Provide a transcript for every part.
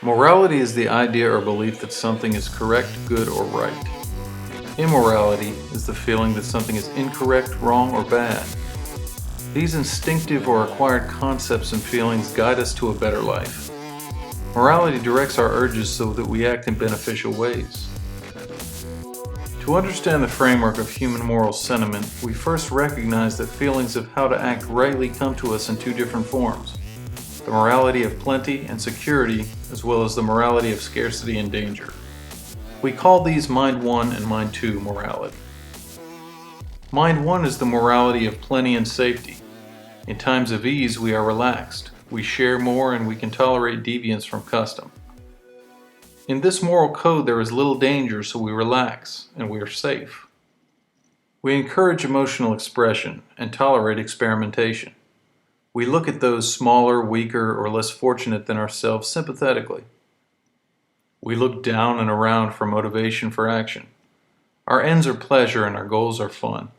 Morality is the idea or belief that something is correct, good, or right. Immorality is the feeling that something is incorrect, wrong, or bad. These instinctive or acquired concepts and feelings guide us to a better life. Morality directs our urges so that we act in beneficial ways. To understand the framework of human moral sentiment, we first recognize that feelings of how to act rightly come to us in two different forms: the morality of plenty and security, as well as the morality of scarcity and danger. We call these Mind 1 and Mind 2 morality. Mind 1 is the morality of plenty and safety. In times of ease, we are relaxed. We share more and we can tolerate deviance from custom. In this moral code, there is little danger, so we relax and we are safe. We encourage emotional expression and tolerate experimentation. We look at those smaller, weaker, or less fortunate than ourselves sympathetically. We look down and around for motivation for action. Our ends are pleasure and our goals are fun.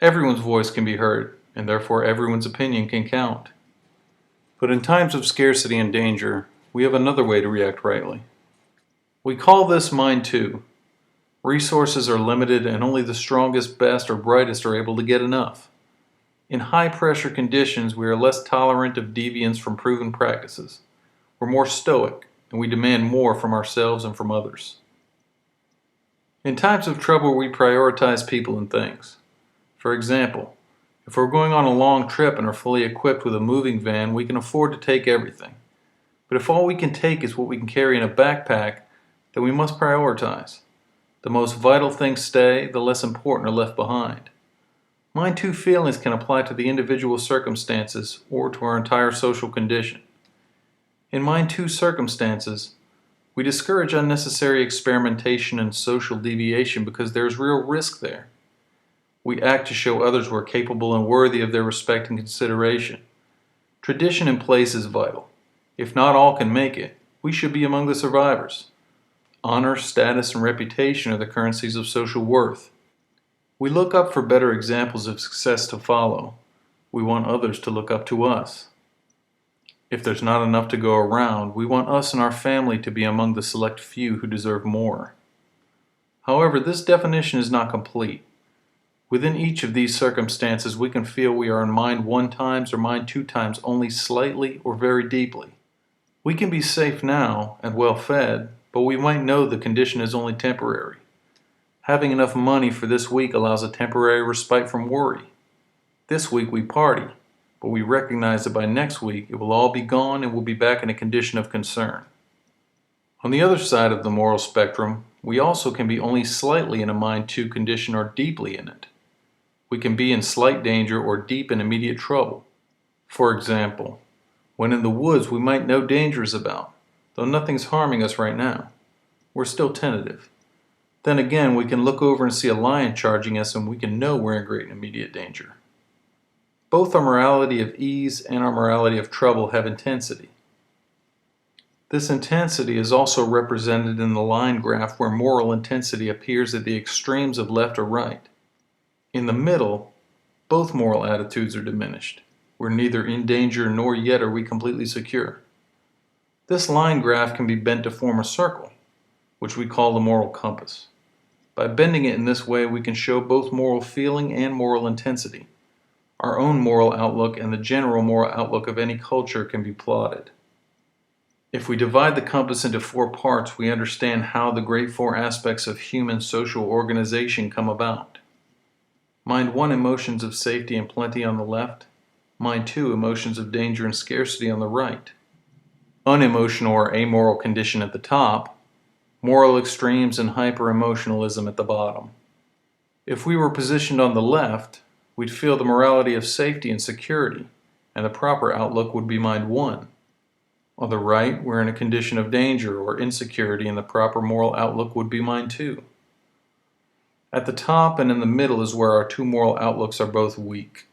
Everyone's voice can be heard, and therefore everyone's opinion can count. But in times of scarcity and danger, we have another way to react rightly. We call this Mind 2. Resources are limited and only the strongest, best, or brightest are able to get enough. In high-pressure conditions, we are less tolerant of deviance from proven practices. We're more stoic, and we demand more from ourselves and from others. In times of trouble, we prioritize people and things. For example, if we're going on a long trip and are fully equipped with a moving van, we can afford to take everything. But if all we can take is what we can carry in a backpack, then we must prioritize. The most vital things stay, the less important are left behind. Mind 2 feelings can apply to the individual circumstances or to our entire social condition. In Mind 2 circumstances, we discourage unnecessary experimentation and social deviation because there is real risk there. We act to show others we're capable and worthy of their respect and consideration. Tradition in place is vital. If not all can make it, we should be among the survivors. Honor, status, and reputation are the currencies of social worth. We look up for better examples of success to follow. We want others to look up to us. If there's not enough to go around, we want us and our family to be among the select few who deserve more. However, this definition is not complete. Within each of these circumstances, we can feel we are in Mind 1 times or Mind 2 times only slightly or very deeply. We can be safe now and well fed, but we might know the condition is only temporary. Having enough money for this week allows a temporary respite from worry. This week we party, but we recognize that by next week it will all be gone and we'll be back in a condition of concern. On the other side of the moral spectrum, we also can be only slightly in a Mind 2 condition or deeply in it. We can be in slight danger or deep in immediate trouble. For example, when in the woods we might know danger is about, though nothing's harming us right now. We're still tentative. Then again, we can look over and see a lion charging us and we can know we're in great and immediate danger. Both our morality of ease and our morality of trouble have intensity. This intensity is also represented in the line graph where moral intensity appears at the extremes of left or right. In the middle, both moral attitudes are diminished. We're neither in danger nor yet are we completely secure. This line graph can be bent to form a circle, which we call the moral compass. By bending it in this way, we can show both moral feeling and moral intensity. Our own moral outlook and the general moral outlook of any culture can be plotted. If we divide the compass into 4 parts, we understand how the great 4 aspects of human social organization come about. Mind 1, emotions of safety and plenty on the left. Mind 2, emotions of danger and scarcity on the right. Unemotional or amoral condition at the top. Moral extremes and hyper-emotionalism at the bottom. If we were positioned on the left, we'd feel the morality of safety and security, and the proper outlook would be Mind 1. On the right, we're in a condition of danger or insecurity, and the proper moral outlook would be Mind 2. At the top and in the middle is where our 2 moral outlooks are both weak.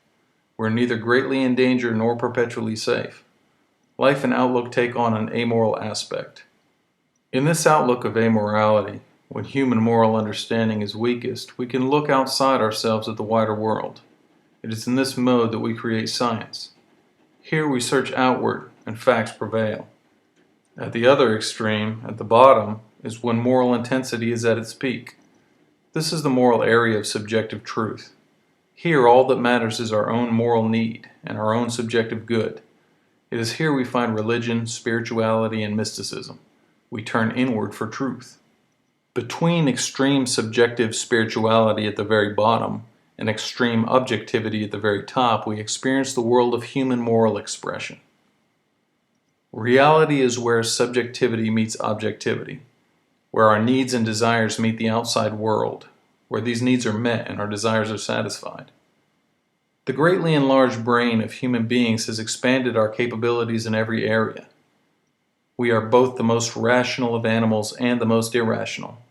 We're neither greatly in danger nor perpetually safe. Life and outlook take on an amoral aspect. In this outlook of amorality, when human moral understanding is weakest, we can look outside ourselves at the wider world. It is in this mode that we create science. Here we search outward, and facts prevail. At the other extreme, at the bottom, is when moral intensity is at its peak. This is the moral area of subjective truth. Here, all that matters is our own moral need and our own subjective good. It is here we find religion, spirituality, and mysticism. We turn inward for truth. Between extreme subjective spirituality at the very bottom and extreme objectivity at the very top, we experience the world of human moral expression. Reality is where subjectivity meets objectivity, where our needs and desires meet the outside world, where these needs are met and our desires are satisfied. The greatly enlarged brain of human beings has expanded our capabilities in every area. We are both the most rational of animals and the most irrational.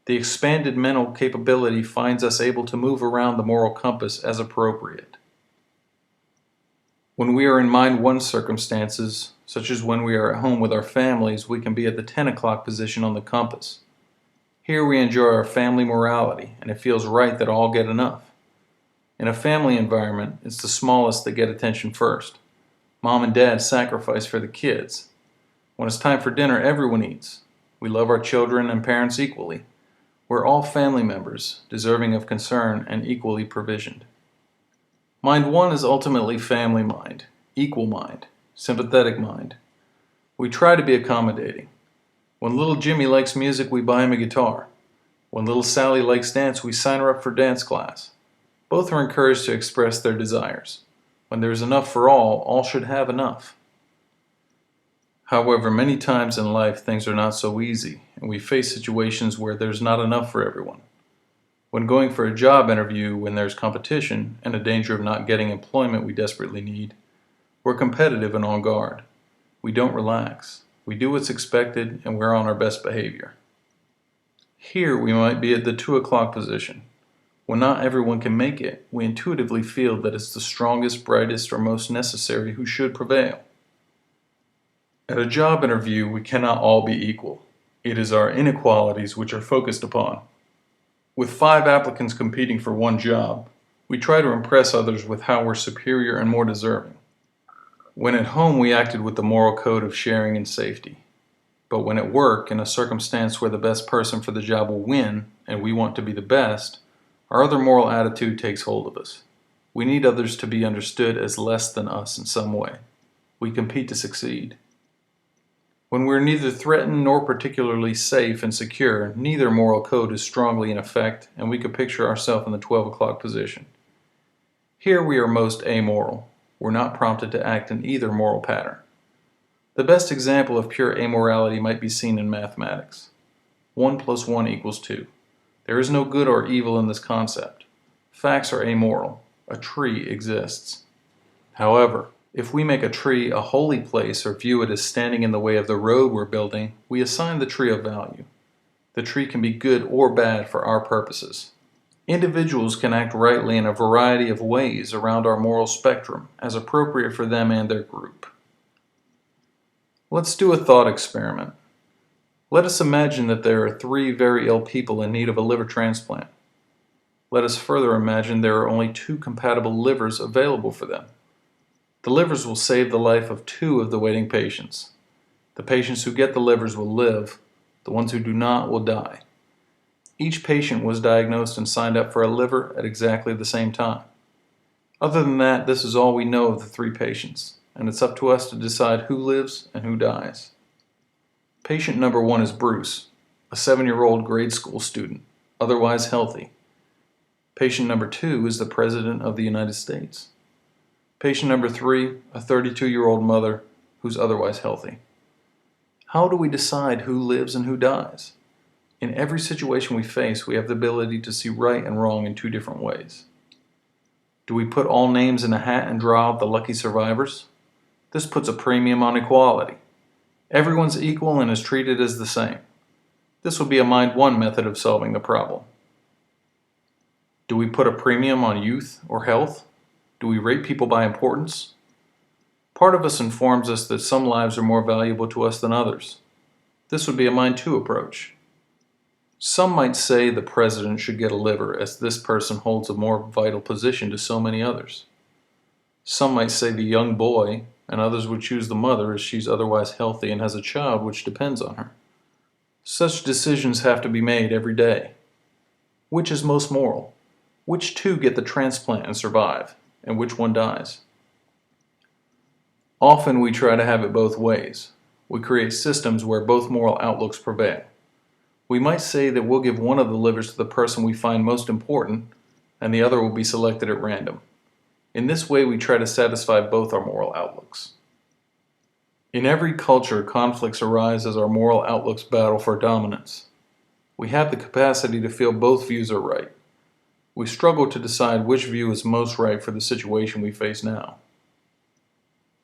The expanded mental capability finds us able to move around the moral compass as appropriate. When we are in mind one circumstances, such as when we are at home with our families, we can be at the 10 o'clock position on the compass. Here we enjoy our family morality, and it feels right that all get enough. In a family environment, it's the smallest that get attention first. Mom and dad sacrifice for the kids. When it's time for dinner, everyone eats. We love our children and parents equally. We're all family members, deserving of concern and equally provisioned. Mind one is ultimately family mind, equal mind, sympathetic mind. We try to be accommodating. When little Jimmy likes music, we buy him a guitar. When little Sally likes dance, we sign her up for dance class. Both are encouraged to express their desires. When there is enough for all should have enough. However, many times in life things are not so easy, and we face situations where there's not enough for everyone. When going for a job interview, when there's competition and a danger of not getting employment we desperately need, we're competitive and on guard. We don't relax. We do what's expected, and we're on our best behavior. Here we might be at the 2 o'clock position. When not everyone can make it, we intuitively feel that it's the strongest, brightest, or most necessary who should prevail. At a job interview, we cannot all be equal. It is our inequalities which are focused upon. With 5 applicants competing for one job, we try to impress others with how we're superior and more deserving. When at home, we acted with the moral code of sharing and safety. But when at work, in a circumstance where the best person for the job will win, and we want to be the best, our other moral attitude takes hold of us. We need others to be understood as less than us in some way. We compete to succeed. When we're neither threatened nor particularly safe and secure, neither moral code is strongly in effect, and we could picture ourselves in the 12 o'clock position. Here we are most amoral. We're not prompted to act in either moral pattern. The best example of pure amorality might be seen in mathematics. 1 + 1 = 2. There is no good or evil in this concept. Facts are amoral. A tree exists. However, if we make a tree a holy place or view it as standing in the way of the road we're building, we assign the tree a value. The tree can be good or bad for our purposes. Individuals can act rightly in a variety of ways around our moral spectrum, as appropriate for them and their group. Let's do a thought experiment. Let us imagine that there are 3 very ill people in need of a liver transplant. Let us further imagine there are only 2 compatible livers available for them. The livers will save the life of 2 of the waiting patients. The patients who get the livers will live. The ones who do not will die. Each patient was diagnosed and signed up for a liver at exactly the same time. Other than that, this is all we know of the 3 patients, and it's up to us to decide who lives and who dies. Patient number 1 is Bruce, a 7-year-old grade school student, otherwise healthy. Patient number 2 is the President of the United States. Patient number 3, a 32-year-old mother who's otherwise healthy. How do we decide who lives and who dies? In every situation we face, we have the ability to see right and wrong in 2 different ways. Do we put all names in a hat and draw out the lucky survivors? This puts a premium on equality. Everyone's equal and is treated as the same. This would be a mind one method of solving the problem. Do we put a premium on youth or health? Do we rate people by importance? Part of us informs us that some lives are more valuable to us than others. This would be a mind two approach. Some might say the president should get a liver as this person holds a more vital position to so many others. Some might say the young boy and others would choose the mother as she's otherwise healthy and has a child which depends on her. Such decisions have to be made every day. Which is most moral? Which two get the transplant and survive, and which one dies? Often we try to have it both ways. We create systems where both moral outlooks prevail. We might say that we'll give one of the livers to the person we find most important, and the other will be selected at random. In this way, we try to satisfy both our moral outlooks. In every culture, conflicts arise as our moral outlooks battle for dominance. We have the capacity to feel both views are right. We struggle to decide which view is most right for the situation we face now.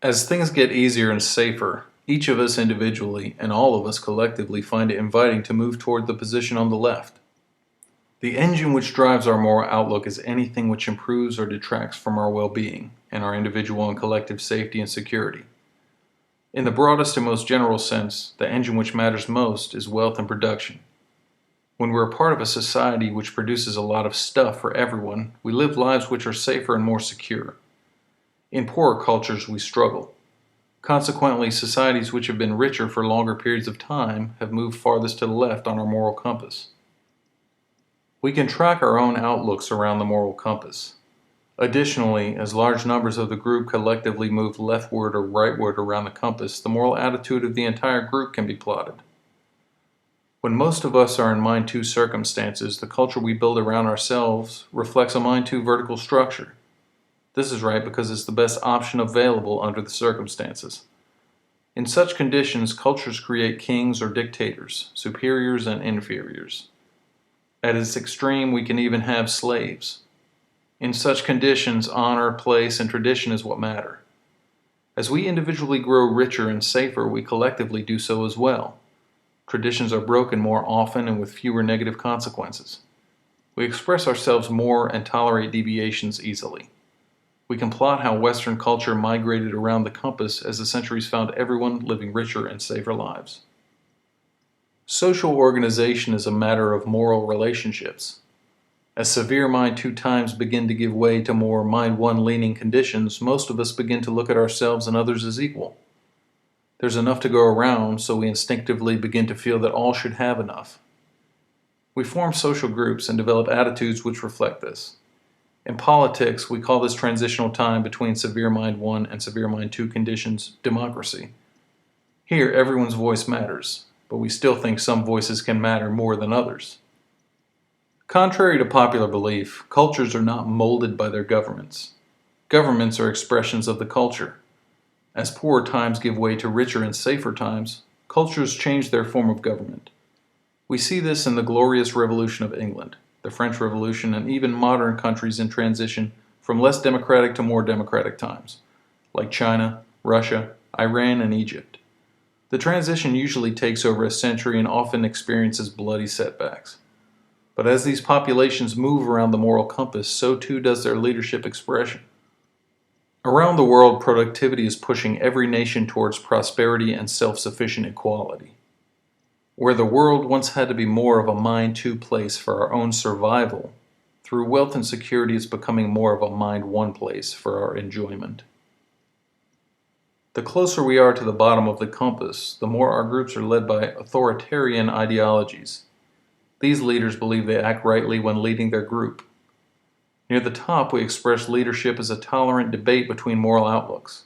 As things get easier and safer, each of us individually and all of us collectively find it inviting to move toward the position on the left. The engine which drives our moral outlook is anything which improves or detracts from our well-being and our individual and collective safety and security. In the broadest and most general sense, the engine which matters most is wealth and production. When we're a part of a society which produces a lot of stuff for everyone, we live lives which are safer and more secure. In poorer cultures, we struggle. Consequently, societies which have been richer for longer periods of time have moved farthest to the left on our moral compass. We can track our own outlooks around the moral compass. Additionally, as large numbers of the group collectively move leftward or rightward around the compass, the moral attitude of the entire group can be plotted. When most of us are in mind two circumstances, the culture we build around ourselves reflects a mind two vertical structure. This is right because it's the best option available under the circumstances. In such conditions, cultures create kings or dictators, superiors and inferiors. At its extreme, we can even have slaves. In such conditions, honor, place, and tradition is what matter. As we individually grow richer and safer, we collectively do so as well. Traditions are broken more often and with fewer negative consequences. We express ourselves more and tolerate deviations easily. We can plot how Western culture migrated around the compass as the centuries found everyone living richer and safer lives. Social organization is a matter of moral relationships. As severe mind two times begin to give way to more mind one leaning conditions, most of us begin to look at ourselves and others as equal. There's enough to go around, so we instinctively begin to feel that all should have enough. We form social groups and develop attitudes which reflect this. In politics, we call this transitional time between severe mind 1 and severe mind 2 conditions democracy. Here, everyone's voice matters, but we still think some voices can matter more than others. Contrary to popular belief, cultures are not molded by their governments. Governments are expressions of the culture. As poorer times give way to richer and safer times, cultures change their form of government. We see this in the glorious Revolution of England, the French Revolution, and even modern countries in transition from less democratic to more democratic times, like China, Russia, Iran, and Egypt. The transition usually takes over a century and often experiences bloody setbacks. But as these populations move around the moral compass, so too does their leadership expression. Around the world, productivity is pushing every nation towards prosperity and self-sufficient equality. Where the world once had to be more of a mind two place for our own survival, through wealth and security it's becoming more of a mind one place for our enjoyment. The closer we are to the bottom of the compass, the more our groups are led by authoritarian ideologies. These leaders believe they act rightly when leading their group. Near the top, we express leadership as a tolerant debate between moral outlooks.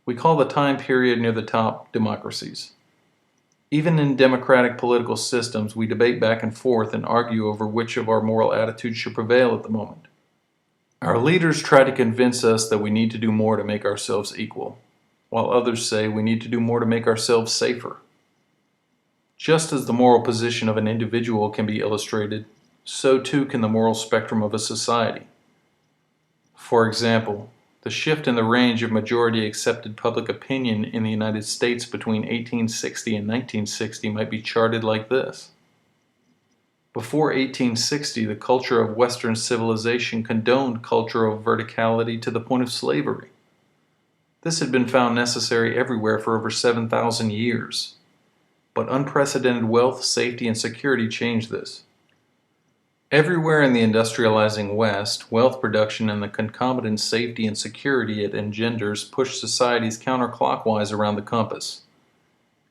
We call the time period near the top democracies. Even in democratic political systems, we debate back and forth and argue over which of our moral attitudes should prevail at the moment. Our leaders try to convince us that we need to do more to make ourselves equal, while others say we need to do more to make ourselves safer. Just as the moral position of an individual can be illustrated, so too can the moral spectrum of a society. For example, the shift in the range of majority accepted public opinion in the United States between 1860 and 1960 might be charted like this. Before 1860, the culture of Western civilization condoned cultural verticality to the point of slavery. This had been found necessary everywhere for over 7,000 years. But unprecedented wealth, safety, and security changed this. Everywhere in the industrializing West, wealth production and the concomitant safety and security it engenders push societies counterclockwise around the compass.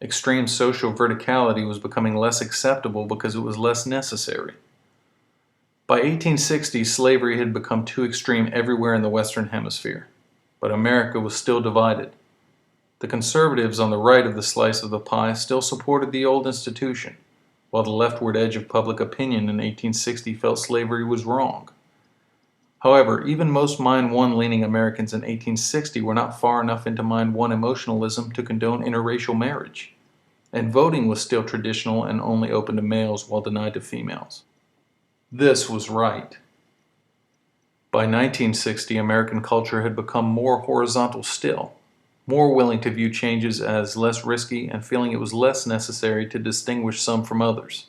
Extreme social verticality was becoming less acceptable because it was less necessary. By 1860, slavery had become too extreme everywhere in the Western Hemisphere, but America was still divided. The conservatives on the right of the slice of the pie still supported the old institution, while the leftward edge of public opinion in 1860 felt slavery was wrong. However, even most Mind One leaning Americans in 1860 were not far enough into Mind One emotionalism to condone interracial marriage, and voting was still traditional and only open to males while denied to females. This was right. By 1960, American culture had become more horizontal still, more willing to view changes as less risky and feeling it was less necessary to distinguish some from others.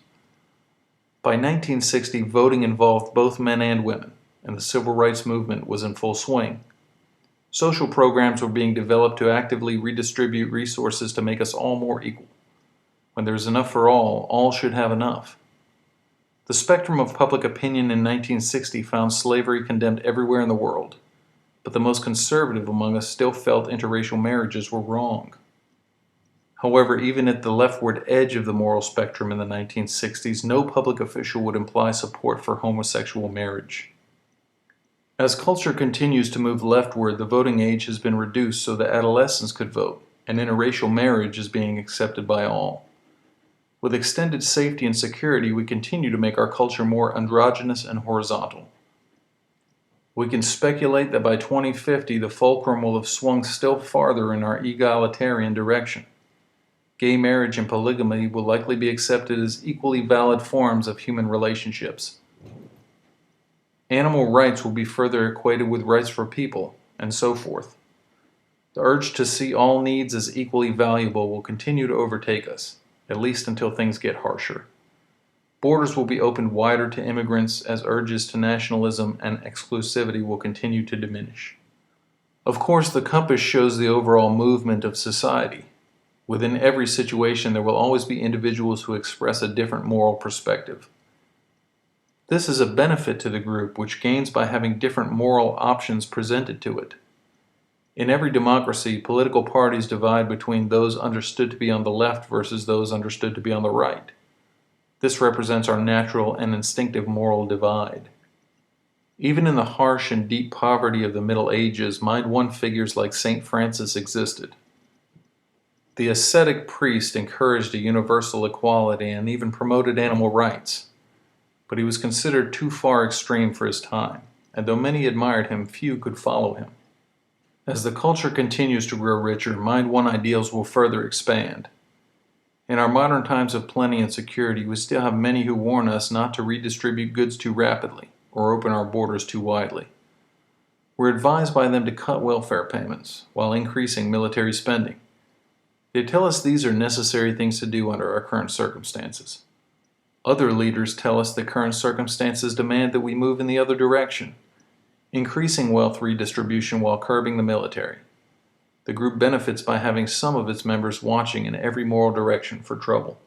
By 1960, voting involved both men and women, and the civil rights movement was in full swing. Social programs were being developed to actively redistribute resources to make us all more equal. When there is enough for all should have enough. The spectrum of public opinion in 1960 found slavery condemned everywhere in the world, but the most conservative among us still felt interracial marriages were wrong. However, even at the leftward edge of the moral spectrum in the 1960s, no public official would imply support for homosexual marriage. As culture continues to move leftward, the voting age has been reduced so that adolescents could vote, and interracial marriage is being accepted by all. With extended safety and security, we continue to make our culture more androgynous and horizontal. We can speculate that by 2050, the fulcrum will have swung still farther in our egalitarian direction. Gay marriage and polygamy will likely be accepted as equally valid forms of human relationships. Animal rights will be further equated with rights for people, and so forth. The urge to see all needs as equally valuable will continue to overtake us, at least until things get harsher. Borders will be opened wider to immigrants as urges to nationalism and exclusivity will continue to diminish. Of course, the compass shows the overall movement of society. Within every situation, there will always be individuals who express a different moral perspective. This is a benefit to the group, which gains by having different moral options presented to it. In every democracy, political parties divide between those understood to be on the left versus those understood to be on the right. This represents our natural and instinctive moral divide. Even in the harsh and deep poverty of the Middle Ages, Mind One figures like St. Francis existed. The ascetic priest encouraged a universal equality and even promoted animal rights, but he was considered too far extreme for his time, and though many admired him, few could follow him. As the culture continues to grow richer, Mind One ideals will further expand. In our modern times of plenty and security, we still have many who warn us not to redistribute goods too rapidly or open our borders too widely. We're advised by them to cut welfare payments while increasing military spending. They tell us these are necessary things to do under our current circumstances. Other leaders tell us that current circumstances demand that we move in the other direction, increasing wealth redistribution while curbing the military. The group benefits by having some of its members watching in every moral direction for trouble.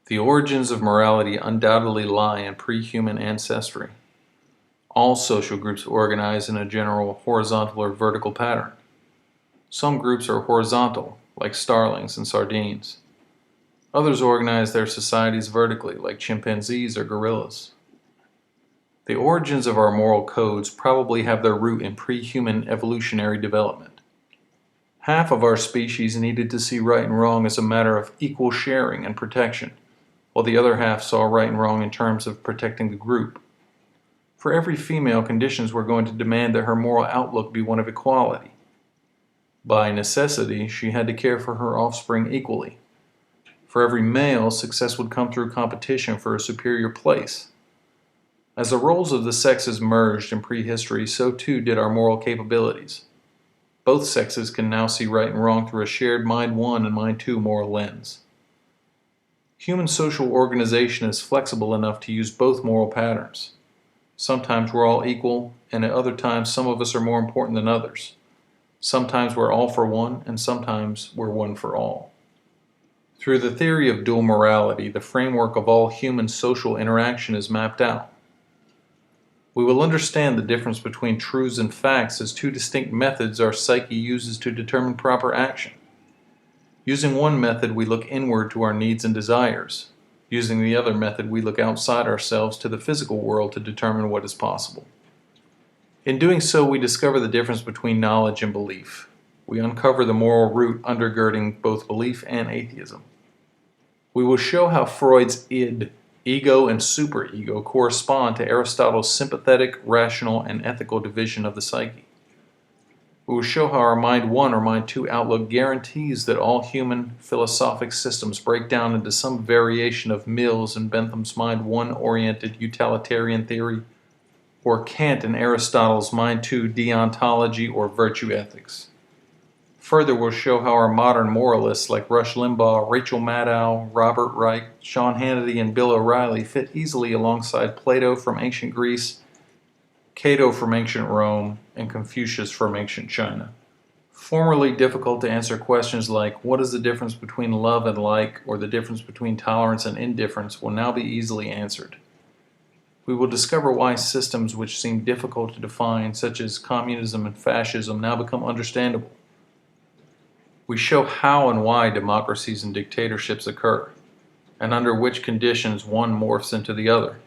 The origins of morality undoubtedly lie in pre-human ancestry. All social groups organize in a general horizontal or vertical pattern. Some groups are horizontal, like starlings and sardines. Others organize their societies vertically, like chimpanzees or gorillas. The origins of our moral codes probably have their root in pre-human evolutionary development. Half of our species needed to see right and wrong as a matter of equal sharing and protection, while the other half saw right and wrong in terms of protecting the group. For every female, conditions were going to demand that her moral outlook be one of equality. By necessity, she had to care for her offspring equally. For every male, success would come through competition for a superior place. As the roles of the sexes merged in prehistory, so too did our moral capabilities. Both sexes can now see right and wrong through a shared Mind One and Mind Two moral lens. Human social organization is flexible enough to use both moral patterns. Sometimes we're all equal, and at other times some of us are more important than others. Sometimes we're all for one, and sometimes we're one for all. Through the theory of dual morality, the framework of all human social interaction is mapped out. We will understand the difference between truths and facts as two distinct methods our psyche uses to determine proper action. Using one method, we look inward to our needs and desires. Using the other method, we look outside ourselves to the physical world to determine what is possible. In doing so, we discover the difference between knowledge and belief. We uncover the moral root undergirding both belief and atheism. We will show how Freud's id, ego, and superego correspond to Aristotle's sympathetic, rational, and ethical division of the psyche. We will show how our Mind 1 or Mind 2 outlook guarantees that all human philosophic systems break down into some variation of Mill's and Bentham's Mind 1-oriented utilitarian theory, or Kant and Aristotle's Mind 2 deontology or virtue ethics. Further, we'll show how our modern moralists like Rush Limbaugh, Rachel Maddow, Robert Reich, Sean Hannity, and Bill O'Reilly fit easily alongside Plato from ancient Greece, Cato from ancient Rome, and Confucius from ancient China. Formerly difficult to answer questions like what is the difference between love and like, or the difference between tolerance and indifference, will now be easily answered. We will discover why systems which seem difficult to define, such as communism and fascism, now become understandable. We show how and why democracies and dictatorships occur, and under which conditions one morphs into the other.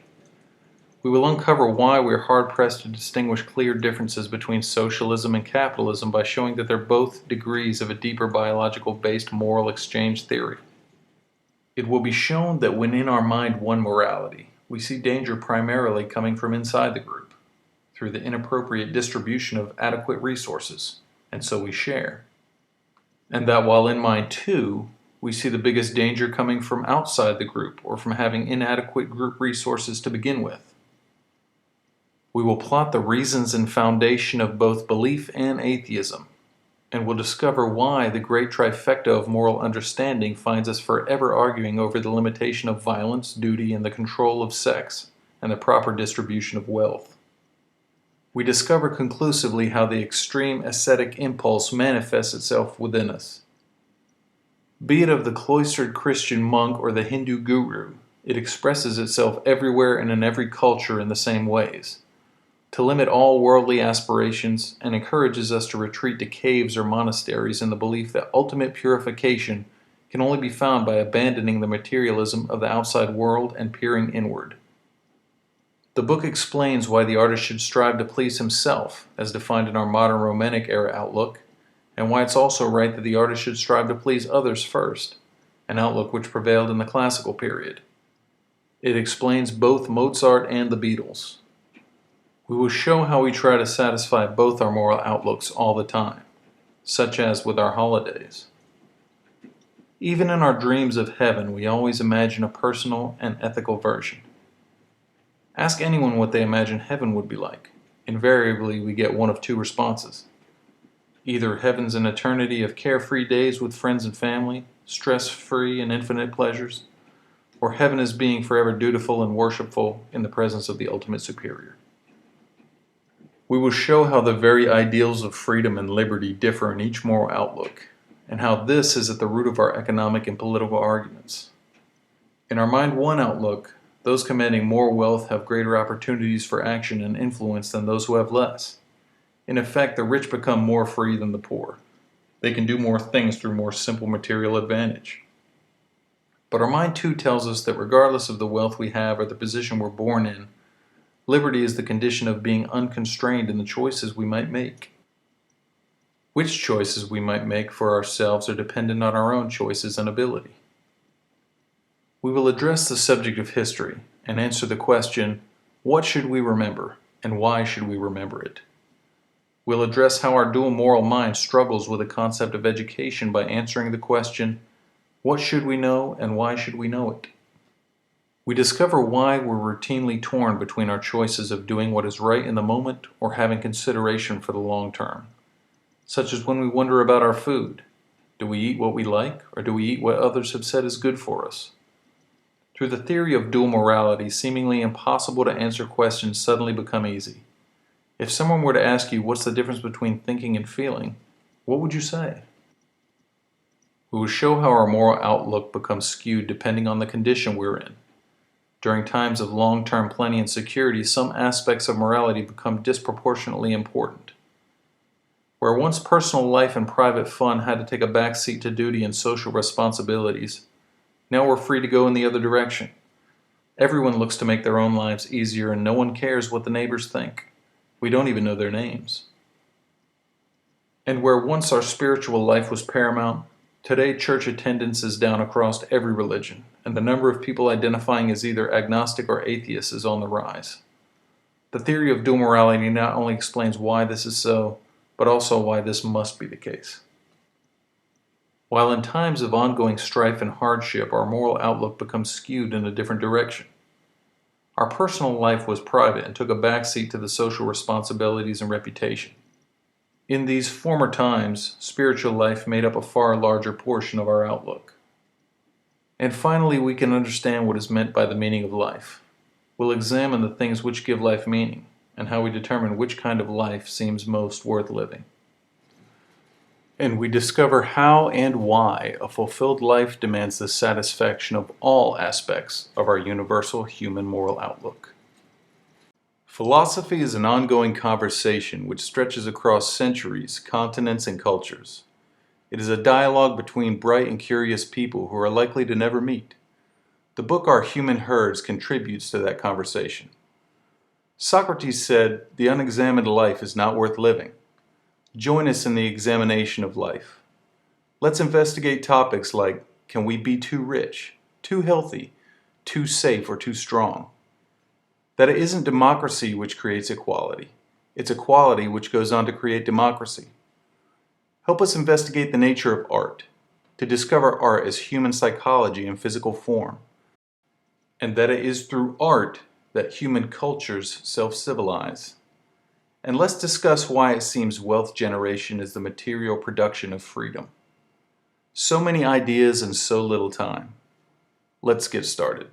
We will uncover why we are hard-pressed to distinguish clear differences between socialism and capitalism by showing that they're both degrees of a deeper biological-based moral exchange theory. It will be shown that when in our Mind 1 morality, we see danger primarily coming from inside the group, through the inappropriate distribution of adequate resources, and so we share. And that while in Mind 2, we see the biggest danger coming from outside the group or from having inadequate group resources to begin with. We will plot the reasons and foundation of both belief and atheism, and will discover why the great trifecta of moral understanding finds us forever arguing over the limitation of violence, duty, and the control of sex, and the proper distribution of wealth. We discover conclusively how the extreme ascetic impulse manifests itself within us. Be it of the cloistered Christian monk or the Hindu guru, it expresses itself everywhere and in every culture in the same ways, to limit all worldly aspirations, and encourages us to retreat to caves or monasteries in the belief that ultimate purification can only be found by abandoning the materialism of the outside world and peering inward. The book explains why the artist should strive to please himself, as defined in our modern Romantic era outlook, and why it's also right that the artist should strive to please others first, an outlook which prevailed in the classical period. It explains both Mozart and the Beatles. We will show how we try to satisfy both our moral outlooks all the time, such as with our holidays. Even in our dreams of heaven, we always imagine a personal and ethical version. Ask anyone what they imagine heaven would be like. Invariably, we get one of two responses. Either heaven's an eternity of carefree days with friends and family, stress-free and infinite pleasures, or heaven is being forever dutiful and worshipful in the presence of the ultimate superior. We will show how the very ideals of freedom and liberty differ in each moral outlook, and how this is at the root of our economic and political arguments. In our Mind 1 outlook, those commanding more wealth have greater opportunities for action and influence than those who have less. In effect, the rich become more free than the poor. They can do more things through more simple material advantage. But our Mind 2 tells us that regardless of the wealth we have or the position we're born in, liberty is the condition of being unconstrained in the choices we might make. Which choices we might make for ourselves are dependent on our own choices and ability. We will address the subject of history and answer the question, what should we remember and why should we remember it? We'll address how our dual moral mind struggles with the concept of education by answering the question, what should we know and why should we know it? We discover why we're routinely torn between our choices of doing what is right in the moment or having consideration for the long term, such as when we wonder about our food. Do we eat what we like, or do we eat what others have said is good for us? Through the theory of dual morality, seemingly impossible to answer questions suddenly become easy. If someone were to ask you what's the difference between thinking and feeling, what would you say? We will show how our moral outlook becomes skewed depending on the condition we're in. During times of long-term plenty and security, some aspects of morality become disproportionately important. Where once personal life and private fun had to take a back seat to duty and social responsibilities, now we're free to go in the other direction. Everyone looks to make their own lives easier and no one cares what the neighbors think. We don't even know their names. And where once our spiritual life was paramount, today church attendance is down across every religion, and the number of people identifying as either agnostic or atheist is on the rise. The theory of dual morality not only explains why this is so, but also why this must be the case. While in times of ongoing strife and hardship, our moral outlook becomes skewed in a different direction. Our personal life was private and took a backseat to the social responsibilities and reputation. In these former times, spiritual life made up a far larger portion of our outlook. And finally, we can understand what is meant by the meaning of life. We'll examine the things which give life meaning, and how we determine which kind of life seems most worth living. And we discover how and why a fulfilled life demands the satisfaction of all aspects of our universal human moral outlook. Philosophy is an ongoing conversation which stretches across centuries, continents, and cultures. It is a dialogue between bright and curious people who are likely to never meet. The book Our Human Herds contributes to that conversation. Socrates said, "The unexamined life is not worth living." Join us in the examination of life. Let's investigate topics like, can we be too rich, too healthy, too safe, or too strong? That it isn't democracy which creates equality. It's equality which goes on to create democracy. Help us investigate the nature of art, to discover art as human psychology in physical form, and that it is through art that human cultures self-civilize. And let's discuss why it seems wealth generation is the material production of freedom. So many ideas and so little time. Let's get started.